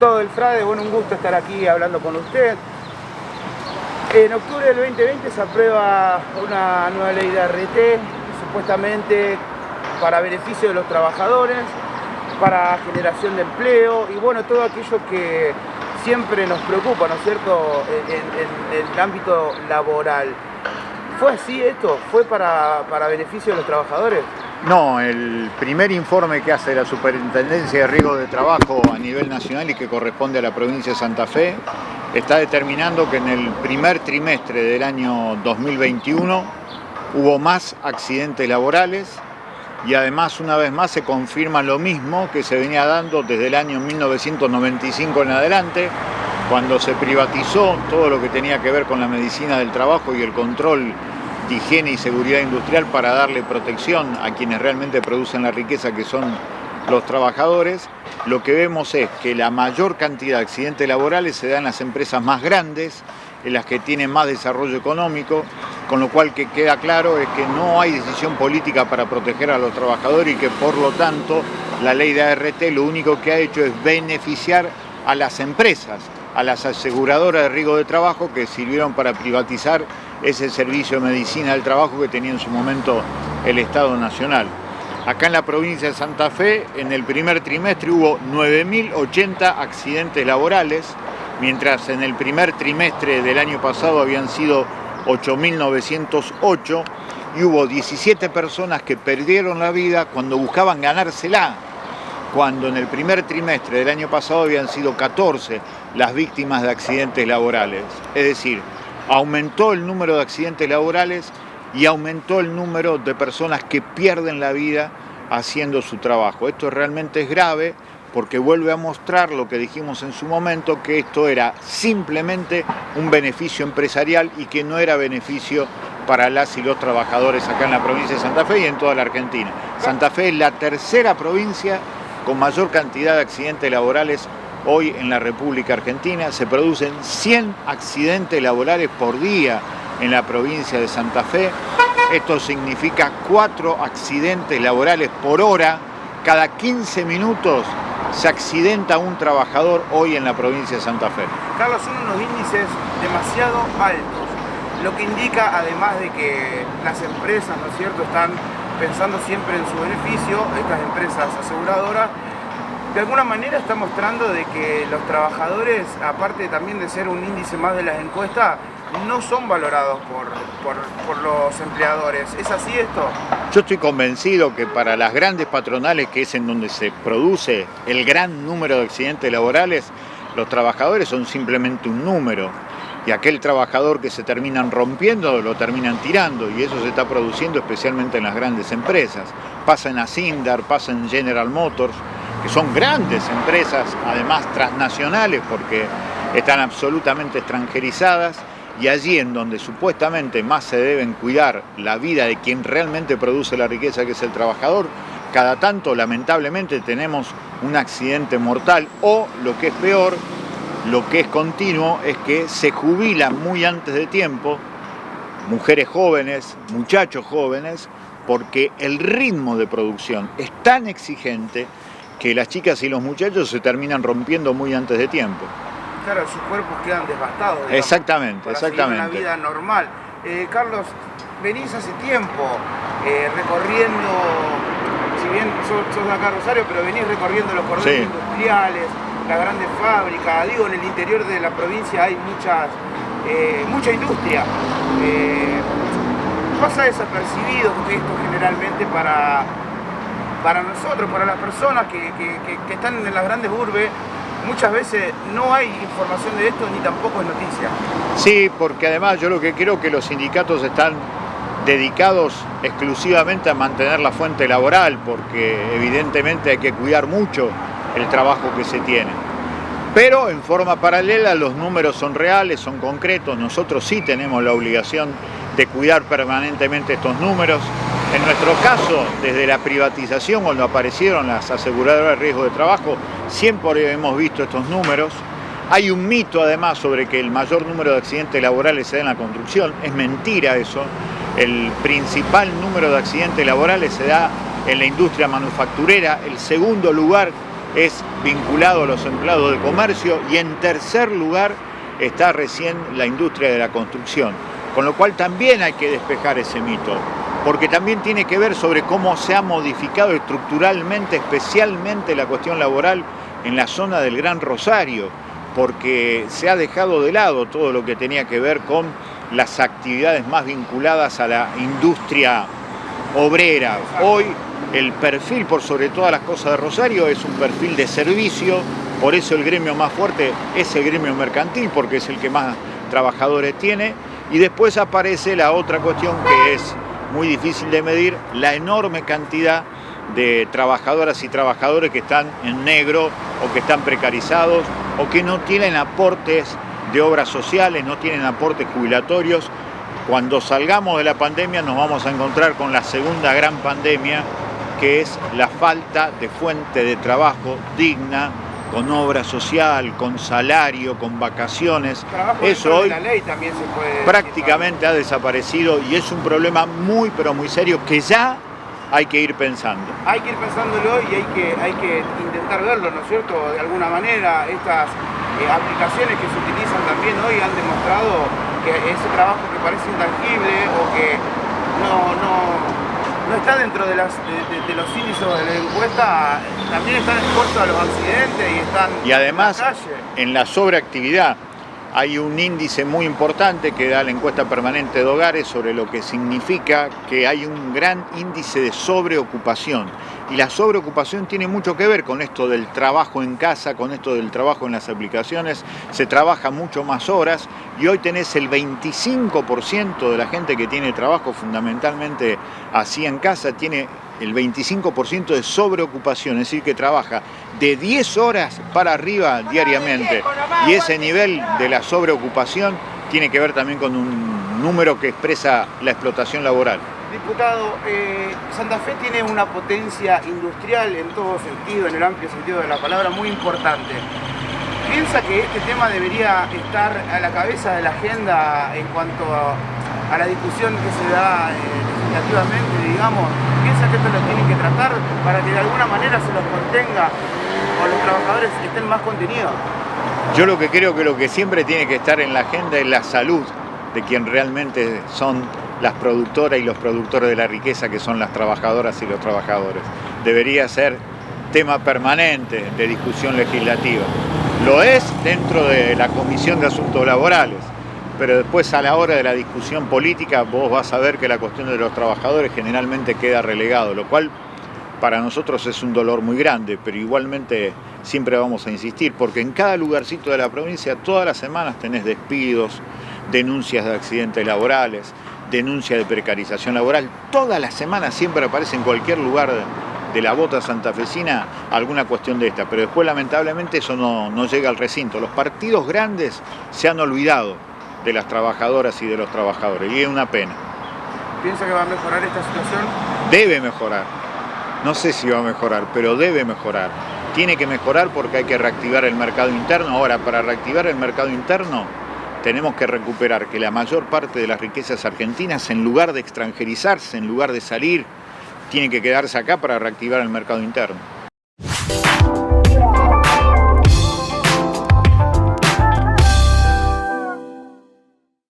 Todo el Frade, bueno, un gusto estar aquí hablando con usted. En octubre del 2020 se aprueba una nueva ley de ART, supuestamente para beneficio de los trabajadores, para generación de empleo y bueno, todo aquello que siempre nos preocupa, ¿no es cierto?, en el ámbito laboral. ¿Fue así esto? ¿Fue para beneficio de los trabajadores? No, el primer informe que hace la Superintendencia de Riesgo de Trabajo a nivel nacional y que corresponde a la provincia de Santa Fe está determinando que en el primer trimestre del año 2021 hubo más accidentes laborales y además una vez más se confirma lo mismo que se venía dando desde el año 1995 en adelante, cuando se privatizó todo lo que tenía que ver con la medicina del trabajo y el control de higiene y seguridad industrial para darle protección a quienes realmente producen la riqueza, que son los trabajadores. Lo que vemos es que la mayor cantidad de accidentes laborales se dan en las empresas más grandes, en las que tienen más desarrollo económico, con lo cual que queda claro es que no hay decisión política para proteger a los trabajadores y que por lo tanto la ley de ART lo único que ha hecho es beneficiar a las empresas, a las aseguradoras de riesgo de trabajo que sirvieron para privatizar ese servicio de medicina del trabajo que tenía en su momento el Estado Nacional. Acá en la provincia de Santa Fe, en el primer trimestre hubo 9.080 accidentes laborales, mientras en el primer trimestre del año pasado habían sido 8.908 y hubo 17 personas que perdieron la vida cuando buscaban ganársela, cuando en el primer trimestre del año pasado habían sido 14 las víctimas de accidentes laborales. Es decir, aumentó el número de accidentes laborales y aumentó el número de personas que pierden la vida haciendo su trabajo. Esto realmente es grave porque vuelve a mostrar lo que dijimos en su momento, que esto era simplemente un beneficio empresarial y que no era beneficio para las y los trabajadores acá en la provincia de Santa Fe y en toda la Argentina. Santa Fe es la tercera provincia con mayor cantidad de accidentes laborales hoy en la República Argentina. Se producen 100 accidentes laborales por día en la provincia de Santa Fe. Esto significa 4 accidentes laborales por hora. Cada 15 minutos se accidenta un trabajador hoy en la provincia de Santa Fe. Carlos, son unos índices demasiado altos, lo que indica, además de que las empresas, ¿no es cierto?, están pensando siempre en su beneficio, estas empresas aseguradoras, de alguna manera está mostrando de que los trabajadores, aparte también de ser un índice más de las encuestas, no son valorados por los empleadores. ¿Es así esto? Yo estoy convencido que para las grandes patronales, que es en donde se produce el gran número de accidentes laborales, los trabajadores son simplemente un número. Y aquel trabajador que se terminan rompiendo, lo terminan tirando, y eso se está produciendo especialmente en las grandes empresas. Pasa en Asindar, pasa en General Motors, que son grandes empresas, además transnacionales, porque están absolutamente extranjerizadas, y allí en donde supuestamente más se deben cuidar la vida de quien realmente produce la riqueza, que es el trabajador, cada tanto lamentablemente tenemos un accidente mortal, o lo que es peor, lo que es continuo, es que se jubilan muy antes de tiempo mujeres jóvenes, muchachos jóvenes, porque el ritmo de producción es tan exigente que las chicas y los muchachos se terminan rompiendo muy antes de tiempo. Claro, sus cuerpos quedan devastados, digamos, exactamente. seguir una vida normal. Carlos, venís hace tiempo recorriendo, si bien sos de acá Rosario, pero venís recorriendo los cordones industriales, las grandes fábricas. Digo, en el interior de la provincia hay mucha industria. Pasa desapercibido esto generalmente para nosotros, para las personas que están en las grandes urbes. Muchas veces no hay información de esto ni tampoco es noticia. Sí, porque además yo lo que creo que los sindicatos están dedicados exclusivamente a mantener la fuente laboral, porque evidentemente hay que cuidar mucho el trabajo que se tiene. Pero en forma paralela los números son reales, son concretos. Nosotros sí tenemos la obligación de cuidar permanentemente estos números. En nuestro caso, desde la privatización, cuando aparecieron las aseguradoras de riesgo de trabajo, siempre hemos visto estos números. Hay un mito además sobre que el mayor número de accidentes laborales se da en la construcción. Es mentira eso. El principal número de accidentes laborales se da en la industria manufacturera. El segundo lugar es vinculado a los empleados de comercio y en tercer lugar está recién la industria de la construcción. Con lo cual también hay que despejar ese mito, porque también tiene que ver sobre cómo se ha modificado estructuralmente, especialmente la cuestión laboral en la zona del Gran Rosario, porque se ha dejado de lado todo lo que tenía que ver con las actividades más vinculadas a la industria obrera. Hoy el perfil, por sobre todas las cosas de Rosario, es un perfil de servicio, por eso el gremio más fuerte es el gremio mercantil, porque es el que más trabajadores tiene, y después aparece la otra cuestión que es muy difícil de medir, la enorme cantidad de trabajadoras y trabajadores que están en negro o que están precarizados o que no tienen aportes de obras sociales, no tienen aportes jubilatorios. Cuando salgamos de la pandemia nos vamos a encontrar con la segunda gran pandemia, que es la falta de fuente de trabajo digna, con obra social, con salario, con vacaciones. Eso hoy la ley también se puede prácticamente ha desaparecido y es un problema muy pero muy serio que ya hay que ir pensando. Hay que ir pensándolo y hay que intentar verlo, ¿no es cierto? De alguna manera estas aplicaciones que se utilizan también hoy han demostrado que ese trabajo que parece intangible o que no está dentro de los índices de la encuesta, también están expuestos a los accidentes y están además en la calle. En la sobreactividad hay un índice muy importante que da la encuesta permanente de hogares sobre lo que significa que hay un gran índice de sobreocupación. Y la sobreocupación tiene mucho que ver con esto del trabajo en casa, con esto del trabajo en las se trabaja mucho más horas y hoy tenés el 25% de la gente que tiene trabajo fundamentalmente así en casa, tiene el 25% de sobreocupación, es decir, que trabaja de 10 horas para arriba diariamente. Y ese nivel de la sobreocupación tiene que ver también con un número que expresa la explotación laboral. Diputado, Santa Fe tiene una potencia industrial en todo sentido, en el amplio sentido de la palabra, muy importante. ¿Piensa que este tema debería estar a la cabeza de la agenda en cuanto a la discusión que se da legislativamente, digamos? ¿Piensa que esto lo tienen que tratar para que de alguna manera se los contenga o los trabajadores estén más contenidos? Yo lo que creo que lo que siempre tiene que estar en la agenda es la salud de quien realmente son las productoras y los productores de la riqueza, que son las trabajadoras y los trabajadores. Debería ser tema permanente de discusión legislativa. Lo es dentro de la Comisión de Asuntos Laborales, pero después a la hora de la discusión política vos vas a ver que la cuestión de los trabajadores generalmente queda relegado, lo cual para nosotros es un dolor muy grande, pero igualmente siempre vamos a insistir, porque en cada lugarcito de la provincia todas las semanas tenés despidos, denuncias de accidentes laborales, denuncias de precarización laboral. Todas las semanas siempre aparece en cualquier lugar de la bota santafesina alguna cuestión de esta, pero después lamentablemente eso no llega al recinto. Los partidos grandes se han olvidado de las trabajadoras y de los trabajadores y es una pena. ¿Piensa que va a mejorar esta situación? Debe mejorar. No sé si va a mejorar, pero debe mejorar. Tiene que mejorar porque hay que reactivar el mercado interno. Ahora, para reactivar el mercado interno, tenemos que recuperar que la mayor parte de las riquezas argentinas, en lugar de extranjerizarse, en lugar de salir, tiene que quedarse acá para reactivar el mercado interno.